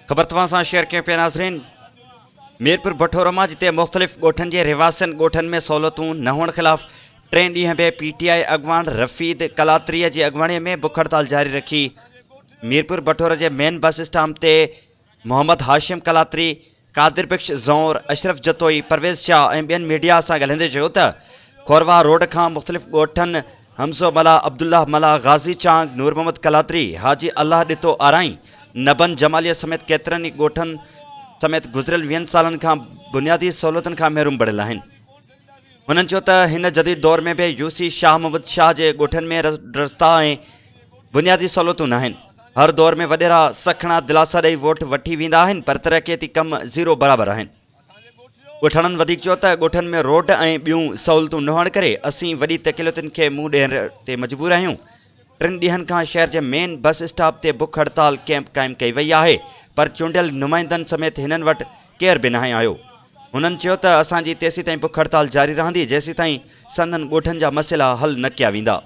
ख़बर तव्हां सां शेयर कयूं पिया नाज़रीन। मीरपुर भठोरो मां जिते मुख़्तलिफ़ ॻोठनि जे रिवासियुनि ॻोठनि में सहूलियतूं न हुअण ख़िलाफ़ 3 ॾींहं बि PTI अॻवान रफ़ीद कलात्रीअ जी अॻवाणीअ में बुख हड़ताल जारी रखी। मीरपुर भठोरो जे मेन बस स्टॉप ते मोहम्मद हाशिम कलात्री, कादिर बख्श ज़ौर, अशरफ जतोई, परवेज़ शाह ऐं ॿियनि मीडिया सां ॻाल्हाईंदे चयो त खोरवा रोड खां मुख़्तलिफ़ ॻोठनि हमज़ो मला, अब्दुल्ला मला, गाज़ी चांग, नूर मोहम्मद कलात्री, हाजी अल्लाह ॾितो आराई, नबन जमालिया समेत केतिरनि ई ॻोठनि समेत गुज़िरियल 20 सालनि खां बुनियादी सहूलियतुनि खां महरूम बढ़ियल आहिनि। हुननि चयो त हिन जदीद दौर में भी यूसी शाह मोहम्मद शाह जे ॻोठनि में रस्ता ऐं बुनियादी सहूलियतूं न आहिनि। हर दौर में वॾेरा सखणा दिलासा ॾेई वोट वठी वेंदा आहिनि, पर तरक़ियती कम ज़ीरो बराबरि आहिनि। ॻोठाणनि वधीक चयो त ॻोठनि में रोड ऐं ॿियूं सहूलियतूं न हुअण करे असीं वॾी तकलीफ़ुनि खे मुंहुं ॾियण ते मजबूर आहियूं। 3 ॾींहनि खां शहर जे मेन बस स्टॉप ते बुख हड़ताल कैंप क़ाइमु कई वई आहे, पर चूंडियल नुमाइंदनि समेत हिननि वटि केर बि न आयो। हुननि चयो त असांजी तेसीं ताईं बुख हड़ताल जारी रहंदी जेसीं ताईं संदन ॻोठनि जा मसइला हल न कया वेंदा।